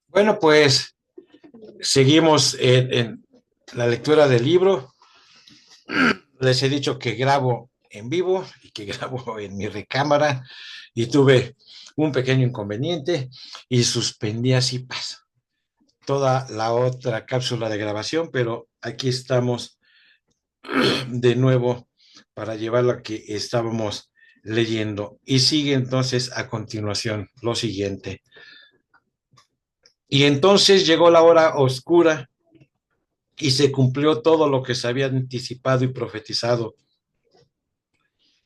Bueno, pues seguimos en la lectura del libro. Les he dicho que grabo en vivo y que grabo en mi recámara y tuve un pequeño inconveniente y suspendí así pasa toda la otra cápsula de grabación, pero aquí estamos de nuevo para llevar lo que estábamos leyendo. Y sigue entonces a continuación lo siguiente. Y entonces llegó la hora oscura y se cumplió todo lo que se había anticipado y profetizado.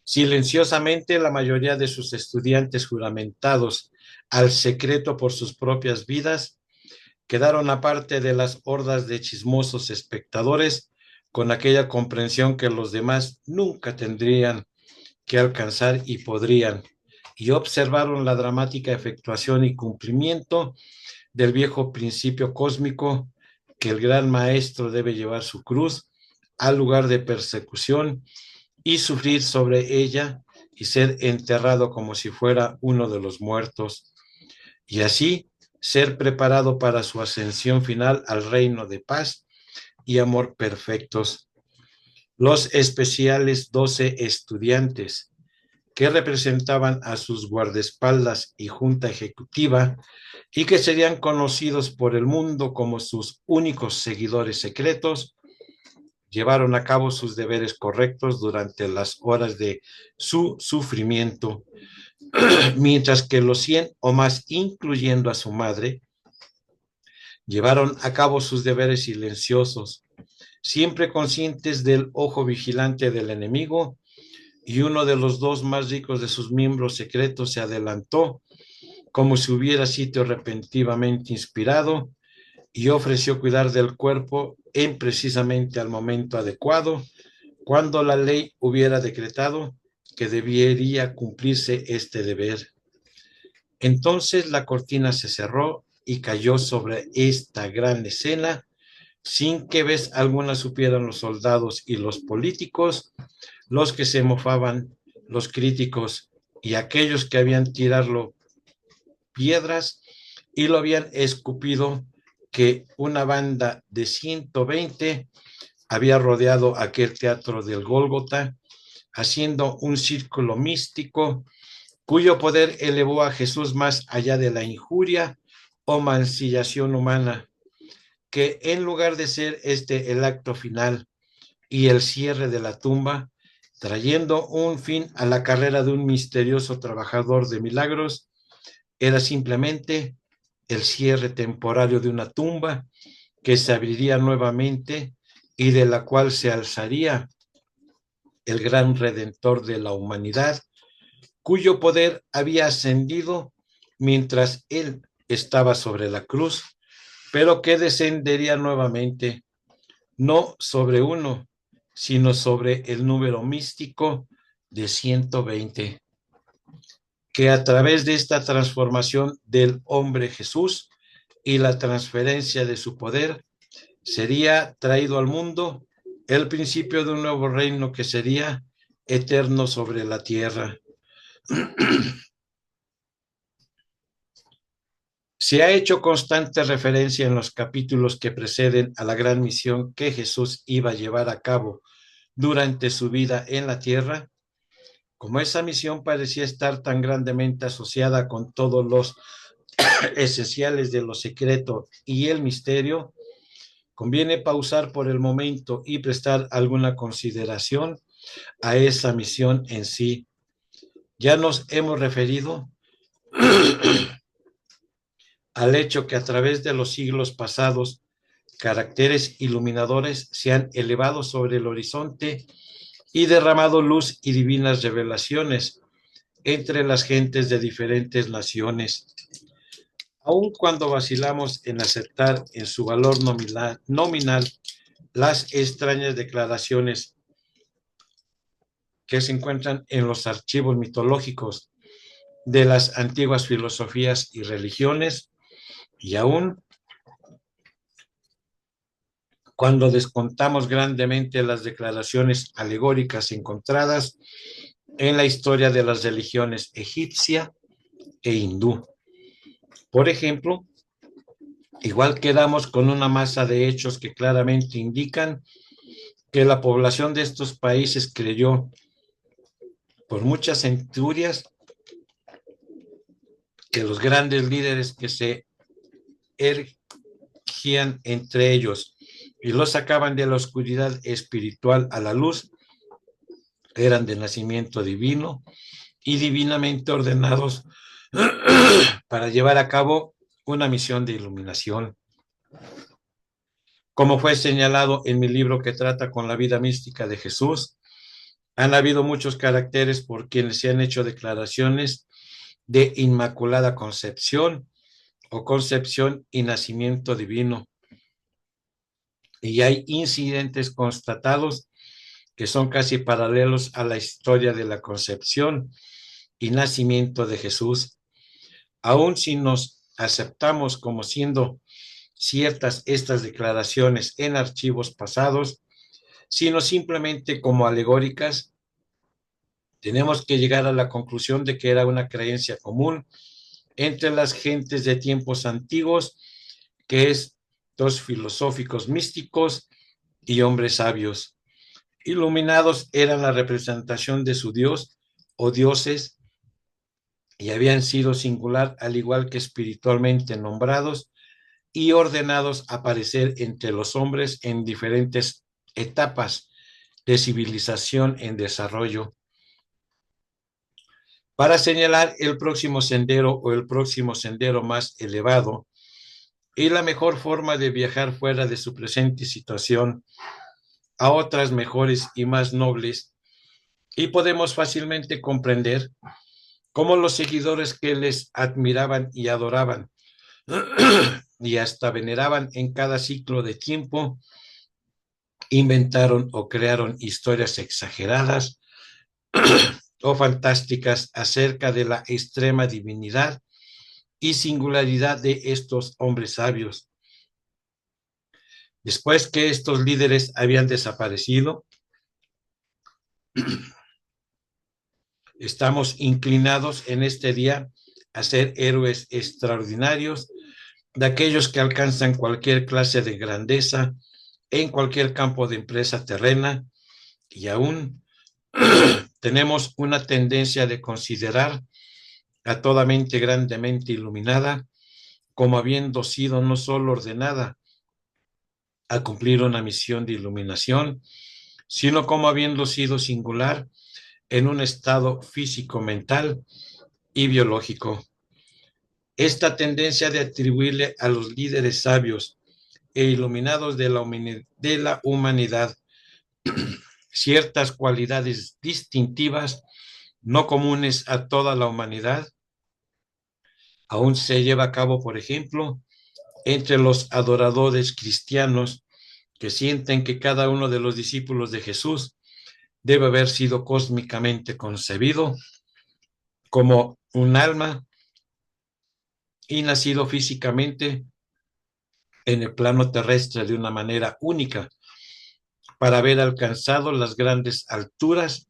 Silenciosamente, la mayoría de sus estudiantes juramentados al secreto por sus propias vidas quedaron aparte de las hordas de chismosos espectadores con aquella comprensión que los demás nunca tendrían que alcanzar y podrían, y observaron la dramática efectuación y cumplimiento del viejo principio cósmico que el gran maestro debe llevar su cruz al lugar de persecución y sufrir sobre ella y ser enterrado como si fuera uno de los muertos, y así ser preparado para su ascensión final al reino de paz y amor perfectos. Los especiales 12 estudiantes que representaban a sus guardaespaldas y junta ejecutiva y que serían conocidos por el mundo como sus únicos seguidores secretos, llevaron a cabo sus deberes correctos durante las horas de su sufrimiento, mientras que los 100 o más, incluyendo a su madre, llevaron a cabo sus deberes silenciosos, siempre conscientes del ojo vigilante del enemigo, y uno de los dos más ricos de sus miembros secretos se adelantó, como si hubiera sido repentinamente inspirado, y ofreció cuidar del cuerpo en precisamente al momento adecuado, cuando la ley hubiera decretado que debería cumplirse este deber. Entonces la cortina se cerró y cayó sobre esta gran escena, sin que vez alguna supieran los soldados y los políticos, los que se mofaban, los críticos y aquellos que habían tirado piedras y lo habían escupido, que una banda de 120 había rodeado aquel teatro del Gólgota, haciendo un círculo místico cuyo poder elevó a Jesús más allá de la injuria o mancillación humana, que en lugar de ser este el acto final y el cierre de la tumba, trayendo un fin a la carrera de un misterioso trabajador de milagros, era simplemente el cierre temporario de una tumba que se abriría nuevamente y de la cual se alzaría el gran redentor de la humanidad, cuyo poder había ascendido mientras él estaba sobre la cruz, pero que descendería nuevamente, no sobre uno, sino sobre el número místico de 120, que a través de esta transformación del hombre Jesús y la transferencia de su poder, sería traído al mundo el principio de un nuevo reino que sería eterno sobre la tierra. Se ha hecho constante referencia en los capítulos que preceden a la gran misión que Jesús iba a llevar a cabo durante su vida en la tierra. Como esa misión parecía estar tan grandemente asociada con todos los esenciales de lo secreto y el misterio, conviene pausar por el momento y prestar alguna consideración a esa misión en sí. Ya nos hemos referido al hecho que a través de los siglos pasados, caracteres iluminadores se han elevado sobre el horizonte y derramado luz y divinas revelaciones entre las gentes de diferentes naciones. Aun cuando vacilamos en aceptar en su valor nominal las extrañas declaraciones que se encuentran en los archivos mitológicos de las antiguas filosofías y religiones, y aún cuando descontamos grandemente las declaraciones alegóricas encontradas en la historia de las religiones egipcia e hindú. Por ejemplo, igual quedamos con una masa de hechos que claramente indican que la población de estos países creyó por muchas centurias que los grandes líderes que se erigían entre ellos y los sacaban de la oscuridad espiritual a la luz eran de nacimiento divino y divinamente ordenados para llevar a cabo una misión de iluminación. Como fue señalado en mi libro que trata con la vida mística de Jesús, han habido muchos caracteres por quienes se han hecho declaraciones de inmaculada concepción o concepción y nacimiento divino. Y hay incidentes constatados que son casi paralelos a la historia de la concepción y nacimiento de Jesús. Aun si nos aceptamos como siendo ciertas estas declaraciones en archivos pasados, sino simplemente como alegóricas, tenemos que llegar a la conclusión de que era una creencia común entre las gentes de tiempos antiguos, que es dos filosóficos místicos y hombres sabios. Iluminados eran la representación de su Dios o dioses y habían sido singular, al igual que espiritualmente nombrados y ordenados a aparecer entre los hombres en diferentes etapas de civilización en desarrollo. Para señalar el próximo sendero o el próximo sendero más elevado y la mejor forma de viajar fuera de su presente situación a otras mejores y más nobles, y podemos fácilmente comprender cómo los seguidores que les admiraban y adoraban y hasta veneraban en cada ciclo de tiempo, inventaron o crearon historias exageradas o fantásticas acerca de la extrema divinidad y singularidad de estos hombres sabios. Después que estos líderes habían desaparecido, estamos inclinados en este día a ser héroes extraordinarios, de aquellos que alcanzan cualquier clase de grandeza en cualquier campo de empresa terrena, y aún tenemos una tendencia de considerar a toda mente grandemente iluminada como habiendo sido no solo ordenada a cumplir una misión de iluminación, sino como habiendo sido singular en un estado físico, mental y biológico. Esta tendencia de atribuirle a los líderes sabios e iluminados de la humanidad ciertas cualidades distintivas no comunes a toda la humanidad, aún se lleva a cabo, por ejemplo, entre los adoradores cristianos que sienten que cada uno de los discípulos de Jesús debe haber sido cósmicamente concebido como un alma y nacido físicamente en el plano terrestre de una manera única para haber alcanzado las grandes alturas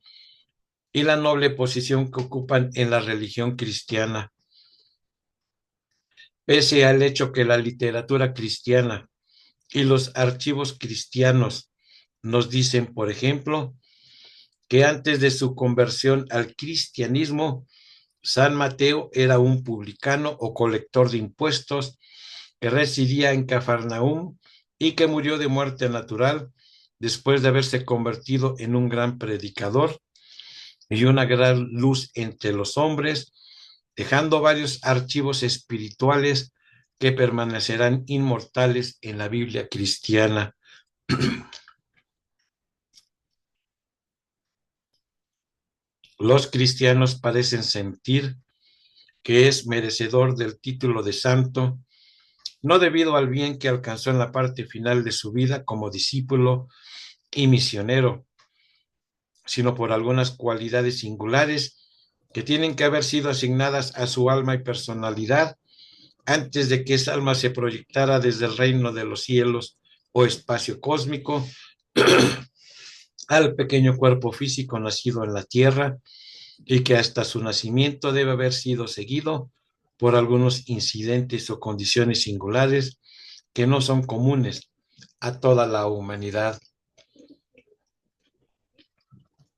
y la noble posición que ocupan en la religión cristiana. Pese al hecho que la literatura cristiana y los archivos cristianos nos dicen, por ejemplo, que antes de su conversión al cristianismo, San Mateo era un publicano o colector de impuestos que residía en Cafarnaúm y que murió de muerte natural después de haberse convertido en un gran predicador y una gran luz entre los hombres, dejando varios archivos espirituales que permanecerán inmortales en la Biblia cristiana. Los cristianos parecen sentir que es merecedor del título de santo, no debido al bien que alcanzó en la parte final de su vida como discípulo y misionero, sino por algunas cualidades singulares que tienen que haber sido asignadas a su alma y personalidad antes de que esa alma se proyectara desde el reino de los cielos o espacio cósmico, al pequeño cuerpo físico nacido en la Tierra y que hasta su nacimiento debe haber sido seguido por algunos incidentes o condiciones singulares que no son comunes a toda la humanidad.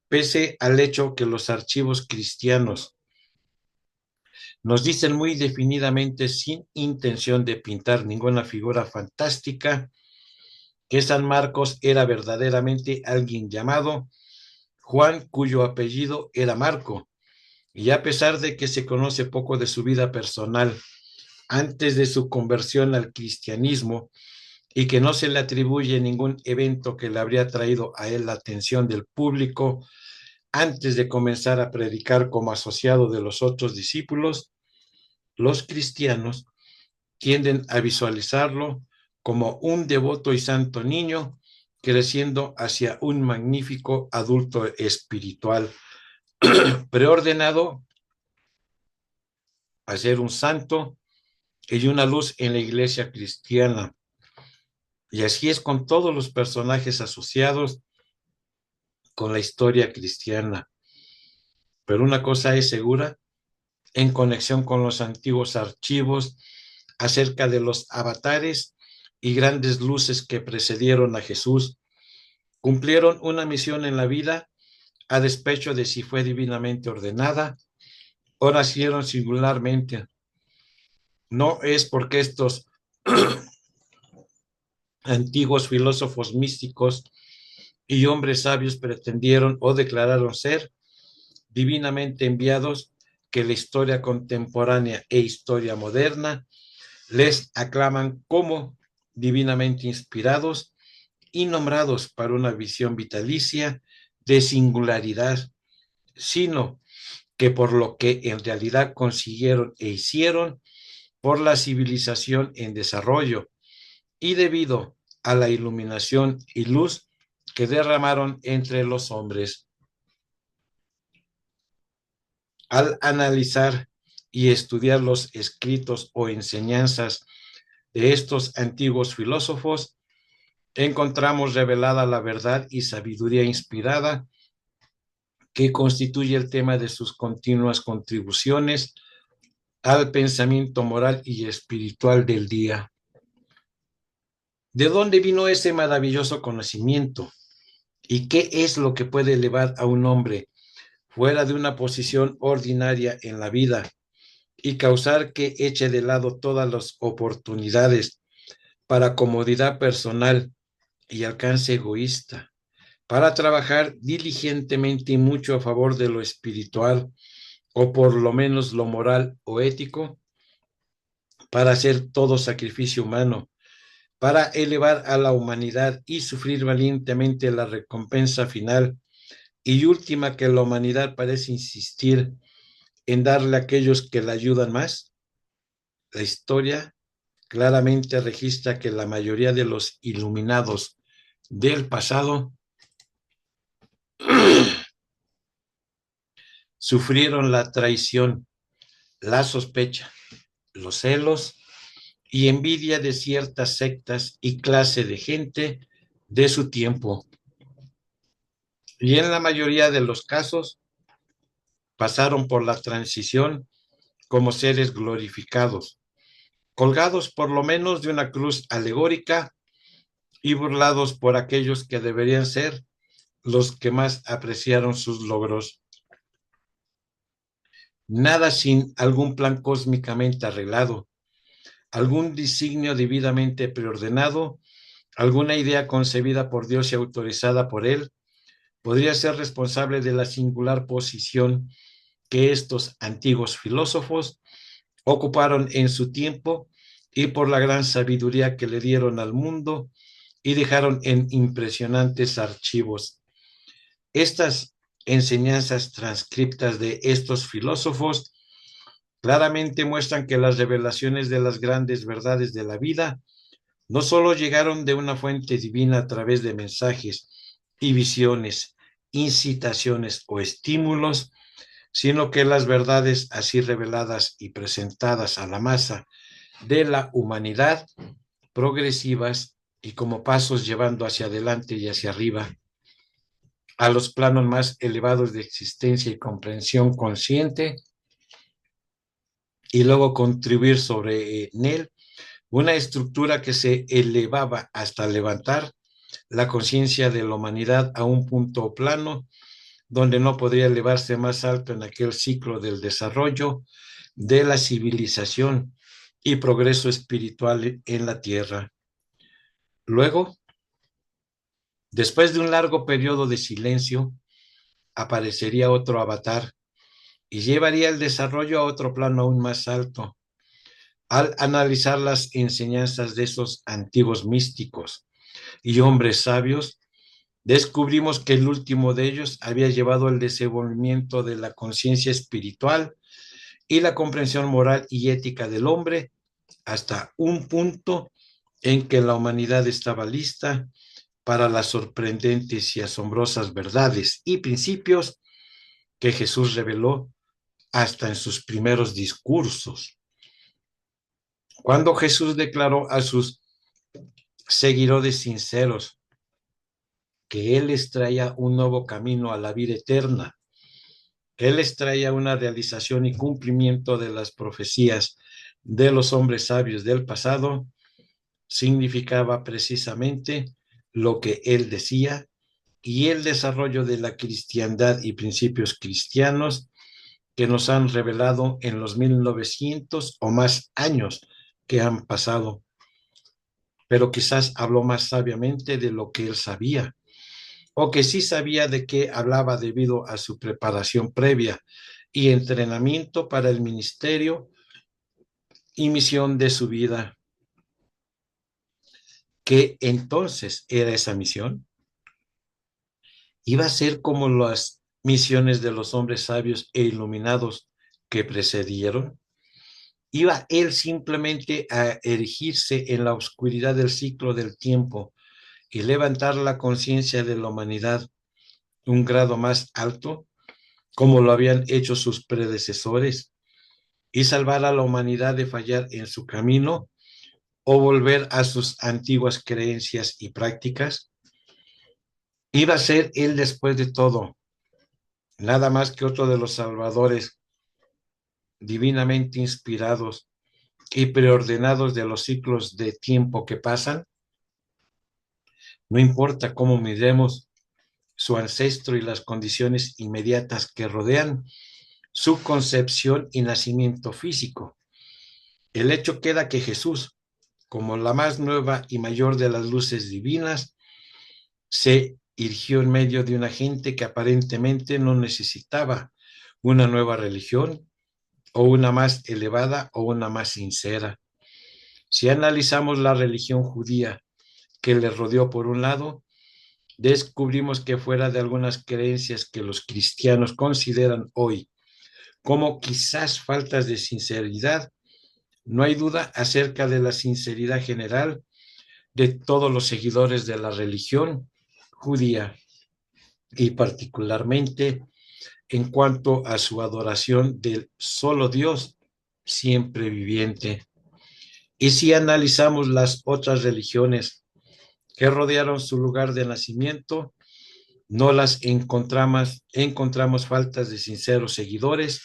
Pese al hecho que los archivos cristianos nos dicen muy definidamente, sin intención de pintar ninguna figura fantástica, que San Marcos era verdaderamente alguien llamado Juan, cuyo apellido era Marco, y a pesar de que se conoce poco de su vida personal antes de su conversión al cristianismo y que no se le atribuye ningún evento que le habría traído a él la atención del público antes de comenzar a predicar como asociado de los otros discípulos, los cristianos tienden a visualizarlo como un devoto y santo niño creciendo hacia un magnífico adulto espiritual, preordenado a ser un santo y una luz en la iglesia cristiana. Y así es con todos los personajes asociados con la historia cristiana. Pero una cosa es segura, en conexión con los antiguos archivos acerca de los avatares y grandes luces que precedieron a Jesús, cumplieron una misión en la vida a despecho de si fue divinamente ordenada o nacieron singularmente. No es porque estos antiguos filósofos místicos y hombres sabios pretendieron o declararon ser divinamente enviados que la historia contemporánea e historia moderna les aclaman como divinamente inspirados y nombrados para una visión vitalicia de singularidad, sino que por lo que en realidad consiguieron e hicieron por la civilización en desarrollo y debido a la iluminación y luz que derramaron entre los hombres. Al analizar y estudiar los escritos o enseñanzas de estos antiguos filósofos, encontramos revelada la verdad y sabiduría inspirada que constituye el tema de sus continuas contribuciones al pensamiento moral y espiritual del día. ¿De dónde vino ese maravilloso conocimiento? ¿Y qué es lo que puede elevar a un hombre fuera de una posición ordinaria en la vida y causar que eche de lado todas las oportunidades para comodidad personal y alcance egoísta, para trabajar diligentemente y mucho a favor de lo espiritual, o por lo menos lo moral o ético, para hacer todo sacrificio humano, para elevar a la humanidad y sufrir valientemente la recompensa final y última que la humanidad parece insistir en darle a aquellos que la ayudan más? La historia claramente registra que la mayoría de los iluminados del pasado sufrieron la traición, la sospecha, los celos y envidia de ciertas sectas y clase de gente de su tiempo. Y en la mayoría de los casos pasaron por la transición como seres glorificados, colgados por lo menos de una cruz alegórica y burlados por aquellos que deberían ser los que más apreciaron sus logros. Nada sin algún plan cósmicamente arreglado, algún designio debidamente preordenado, alguna idea concebida por Dios y autorizada por Él, podría ser responsable de la singular posición que estos antiguos filósofos ocuparon en su tiempo y por la gran sabiduría que le dieron al mundo y dejaron en impresionantes archivos. Estas enseñanzas transcriptas de estos filósofos claramente muestran que las revelaciones de las grandes verdades de la vida no solo llegaron de una fuente divina a través de mensajes y visiones, incitaciones o estímulos, sino que las verdades así reveladas y presentadas a la masa de la humanidad, progresivas y como pasos llevando hacia adelante y hacia arriba a los planos más elevados de existencia y comprensión consciente, y luego contribuir sobre él una estructura que se elevaba hasta levantar la conciencia de la humanidad a un punto plano donde no podría elevarse más alto en aquel ciclo del desarrollo de la civilización y progreso espiritual en la tierra. Luego, después de un largo periodo de silencio, aparecería otro avatar y llevaría el desarrollo a otro plano aún más alto. Al analizar las enseñanzas de esos antiguos místicos y hombres sabios, descubrimos que el último de ellos había llevado el desenvolvimiento de la conciencia espiritual y la comprensión moral y ética del hombre hasta un punto en que la humanidad estaba lista para las sorprendentes y asombrosas verdades y principios que Jesús reveló hasta en sus primeros discursos. Cuando Jesús declaró a sus seguidores sinceros que Él les traía un nuevo camino a la vida eterna, Él les traía una realización y cumplimiento de las profecías de los hombres sabios del pasado, significaba precisamente lo que Él decía, y el desarrollo de la cristiandad y principios cristianos que nos han revelado en los 1900 o más años que han pasado. Pero quizás habló más sabiamente de lo que él sabía, o que sí sabía de qué hablaba debido a su preparación previa y entrenamiento para el ministerio y misión de su vida. ¿Qué entonces era esa misión? Iba a ser como las misiones de los hombres sabios e iluminados que precedieron. Iba él simplemente a erigirse en la oscuridad del ciclo del tiempo y levantar la conciencia de la humanidad un grado más alto, como lo habían hecho sus predecesores, y salvar a la humanidad de fallar en su camino o volver a sus antiguas creencias y prácticas. Iba a ser él, después de todo, nada más que otro de los salvadores divinamente inspirados y preordenados de los ciclos de tiempo que pasan. No importa cómo miremos su ancestro y las condiciones inmediatas que rodean su concepción y nacimiento físico. El hecho queda que Jesús, como la más nueva y mayor de las luces divinas, se irgió en medio de una gente que aparentemente no necesitaba una nueva religión o una más elevada o una más sincera. Si analizamos la religión judía que le rodeó por un lado, descubrimos que fuera de algunas creencias que los cristianos consideran hoy como quizás faltas de sinceridad, no hay duda acerca de la sinceridad general de todos los seguidores de la religión judía y particularmente en cuanto a su adoración del solo Dios siempre viviente. Y si analizamos las otras religiones que rodearon su lugar de nacimiento, no las encontramos faltas de sinceros seguidores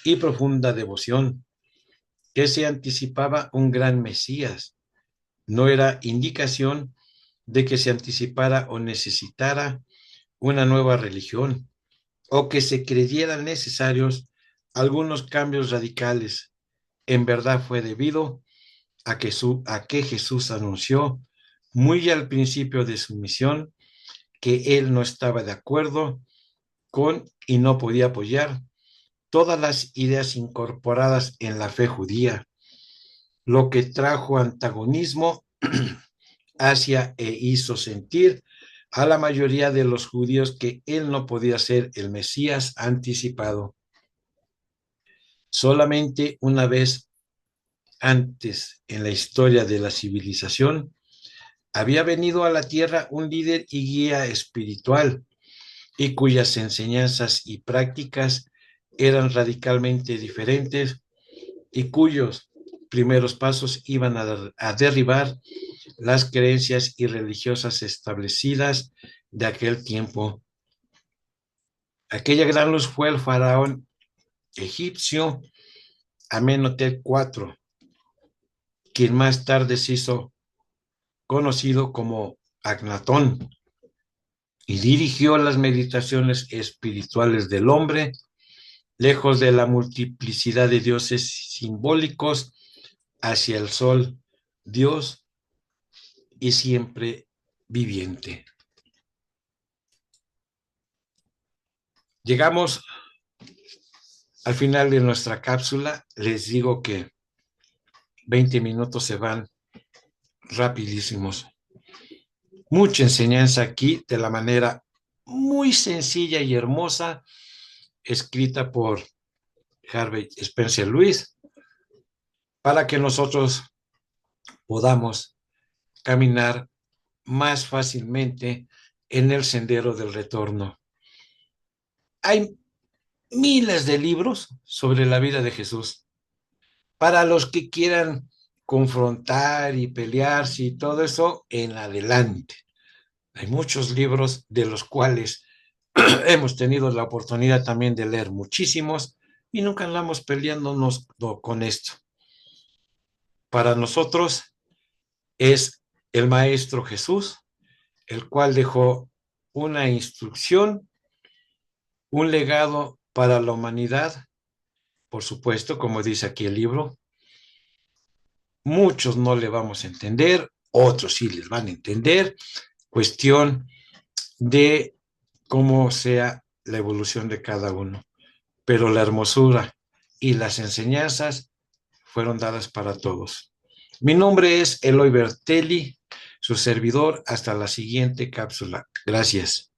y profunda devoción, que se anticipaba un gran Mesías. No era indicación de que se anticipara o necesitara una nueva religión o que se creyeran necesarios algunos cambios radicales. En verdad fue debido a que Jesús anunció muy al principio de su misión que él no estaba de acuerdo con y no podía apoyar todas las ideas incorporadas en la fe judía, lo que trajo antagonismo hacia e hizo sentir a la mayoría de los judíos que él no podía ser el Mesías anticipado. Solamente una vez antes en la historia de la civilización había venido a la tierra un líder y guía espiritual y cuyas enseñanzas y prácticas eran radicalmente diferentes y cuyos primeros pasos iban a derribar las creencias irreligiosas establecidas de aquel tiempo. Aquella gran luz fue el faraón egipcio Amenhotep IV, quien más tarde se hizo conocido como Agnatón, y dirigió las meditaciones espirituales del hombre, lejos de la multiplicidad de dioses simbólicos, hacia el sol, Dios y siempre viviente. Llegamos al final de nuestra cápsula. Les digo que 20 minutos se van rapidísimos. Mucha enseñanza aquí de la manera muy sencilla y hermosa, escrita por Harvey Spencer Lewis, para que nosotros podamos caminar más fácilmente en el sendero del retorno. Hay miles de libros sobre la vida de Jesús. Para los que quieran confrontar y pelearse y todo eso, en adelante. Hay muchos libros de los cuales hemos tenido la oportunidad también de leer muchísimos y nunca andamos peleándonos con esto. Para nosotros es el Maestro Jesús, el cual dejó una instrucción, un legado para la humanidad, por supuesto, como dice aquí el libro. Muchos no le vamos a entender, otros sí les van a entender, cuestión de cómo sea la evolución de cada uno. Pero la hermosura y las enseñanzas fueron dadas para todos. Mi nombre es Eloy Bertelli, su servidor. Hasta la siguiente cápsula. Gracias.